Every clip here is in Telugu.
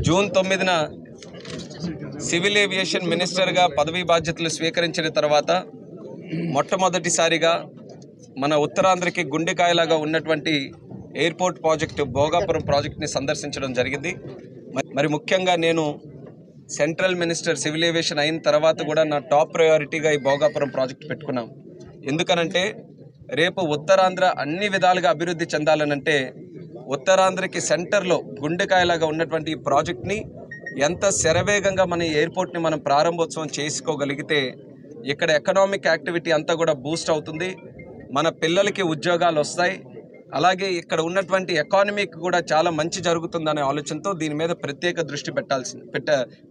జూన్ 9న సివిల్ ఏవియేషన్ మినిస్టర్గా పదవీ బాధ్యతలు స్వీకరించిన తర్వాత మొట్టమొదటిసారిగా మన ఉత్తరాంధ్రకి గుండెకాయలాగా ఉన్నటువంటి ఎయిర్పోర్ట్ ప్రాజెక్టు భోగాపురం ప్రాజెక్ట్ని సందర్శించడం జరిగింది. మరి ముఖ్యంగా నేను సెంట్రల్ మినిస్టర్ సివిల్ ఏవియేషన్ అయిన తర్వాత కూడా నా టాప్ ప్రయారిటీగా ఈ భోగాపురం ప్రాజెక్ట్ పెట్టుకున్నాం. ఎందుకనంటే రేపు ఉత్తరాంధ్ర అన్ని విధాలుగా అభివృద్ధి చెందాలనంటే ఉత్తరాంధ్రకి సెంటర్లో గుండెకాయలాగా ఉన్నటువంటి ఈ ప్రాజెక్ట్ని ఎంత శరవేగంగా మన ఎయిర్పోర్ట్ని మనం ప్రారంభోత్సవం చేసుకోగలిగితే ఇక్కడ ఎకనామిక్ యాక్టివిటీ అంతా కూడా బూస్ట్ అవుతుంది, మన పిల్లలకి ఉద్యోగాలు వస్తాయి, అలాగే ఇక్కడ ఉన్నటువంటి ఎకానమీకి కూడా చాలా మంచి జరుగుతుందనే ఆలోచనతో దీని మీద ప్రత్యేక దృష్టి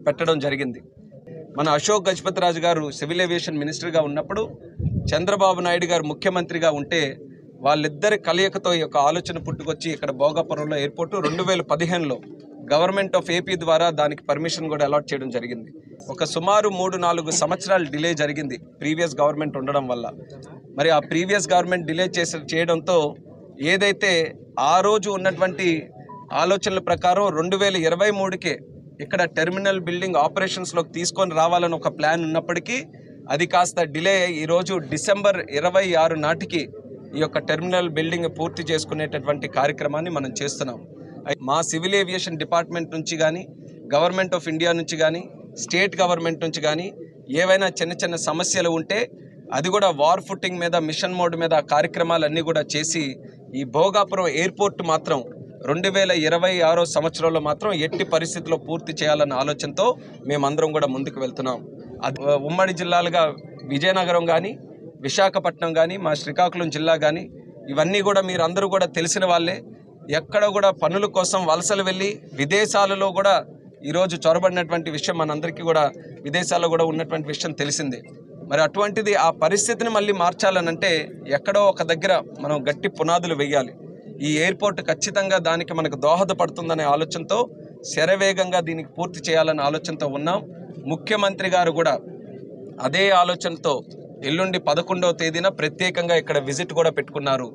పెట్టడం జరిగింది. మన అశోక్ గజపతిరాజు గారు సివిల్ ఏవియేషన్ మినిస్టర్గా ఉన్నప్పుడు చంద్రబాబు నాయుడు గారు ముఖ్యమంత్రిగా ఉంటే వాళ్ళిద్దరి కలయికతో ఈ యొక్క ఆలోచన పుట్టుకొచ్చి ఇక్కడ భోగాపురంలో ఎయిర్పోర్టు 2015లో గవర్నమెంట్ ఆఫ్ ఏపీ ద్వారా దానికి పర్మిషన్ కూడా అలాట్ చేయడం జరిగింది. ఒక సుమారు 3-4 సంవత్సరాలు డిలే జరిగింది ప్రీవియస్ గవర్నమెంట్ ఉండడం వల్ల. మరి ఆ ప్రీవియస్ గవర్నమెంట్ డిలే చేయడంతో ఏదైతే ఆ రోజు ఉన్నటువంటి ఆలోచనల ప్రకారం 2023కే ఇక్కడ టెర్మినల్ బిల్డింగ్ ఆపరేషన్స్లోకి తీసుకొని రావాలని ఒక ప్లాన్ ఉన్నప్పటికీ అది కాస్త డిలే అయ్యి ఈరోజు డిసెంబర్ 26 నాటికి ఈ యొక్క టెర్మినల్ బిల్డింగ్ పూర్తి చేసుకునేటటువంటి కార్యక్రమాన్ని మనం చేస్తున్నాం. మా సివిల్ ఏవియేషన్ డిపార్ట్మెంట్ నుంచి కానీ, గవర్నమెంట్ ఆఫ్ ఇండియా నుంచి కానీ, స్టేట్ గవర్నమెంట్ నుంచి కానీ ఏవైనా చిన్న చిన్న సమస్యలు ఉంటే అది కూడా వార్ ఫుట్టింగ్ మీద, మిషన్ మోడ్ మీద కార్యక్రమాలన్నీ కూడా చేసి ఈ భోగాపురం ఎయిర్పోర్ట్ మాత్రం 2026 సంవత్సరంలో మాత్రం ఎట్టి పరిస్థితుల్లో పూర్తి చేయాలన్న ఆలోచనతో మేమందరం కూడా ముందుకు వెళ్తున్నాం. అది ఉమ్మడి జిల్లాలుగా విజయనగరం కానీ, విశాఖపట్నం కానీ, మా శ్రీకాకుళం జిల్లా కానీ ఇవన్నీ కూడా మీరు అందరూ కూడా తెలిసిన వాళ్ళే. ఎక్కడ కూడా పనుల కోసం వలసలు వెళ్ళి విదేశాలలో కూడా ఈరోజు చొరబడినటువంటి విషయం మనందరికీ కూడా విదేశాల్లో కూడా ఉన్నటువంటి విషయం తెలిసిందే. మరి అటువంటిది ఆ పరిస్థితిని మళ్ళీ మార్చాలనంటే ఎక్కడో ఒక దగ్గర మనం గట్టి పునాదులు వేయాలి. ఈ ఎయిర్పోర్ట్ ఖచ్చితంగా దానికి మనకు దోహదపడుతుందనే ఆలోచనతో శరవేగంగా దీనికి పూర్తి చేయాలనే ఆలోచనతో ఉన్నాం. ముఖ్యమంత్రి గారు కూడా అదే ఆలోచనతో ఎల్లుండి 11వ తేదీన ప్రత్యేకంగా ఇక్కడ విజిట్ కూడా పెట్టుకున్నారు.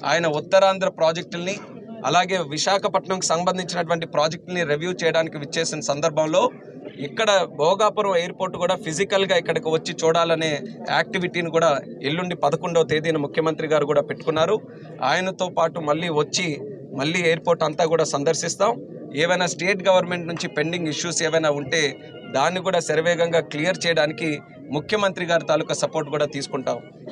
ఆయన ఉత్తరాంధ్ర ప్రాజెక్టుల్ని అలాగే విశాఖపట్నంకి సంబంధించినటువంటి ప్రాజెక్టుల్ని రివ్యూ చేయడానికి విచ్చేసిన సందర్భంలో ఇక్కడ భోగాపురం ఎయిర్పోర్ట్ కూడా ఫిజికల్గా ఇక్కడికి వచ్చి చూడాలనే యాక్టివిటీని కూడా ఎల్లుండి 11వ తేదీన ముఖ్యమంత్రి గారు కూడా పెట్టుకున్నారు. ఆయనతో పాటు మళ్ళీ ఎయిర్పోర్ట్ అంతా కూడా సందర్శిస్తాం. ఏవైనా స్టేట్ గవర్నమెంట్ నుంచి పెండింగ్ ఇష్యూస్ ఏవైనా ఉంటే దాన్ని కూడా శరవేగంగా క్లియర్ చేయడానికి ముఖ్యమంత్రి గారి తాలూకా సపోర్ట్ కూడా తీసుకుంటాం.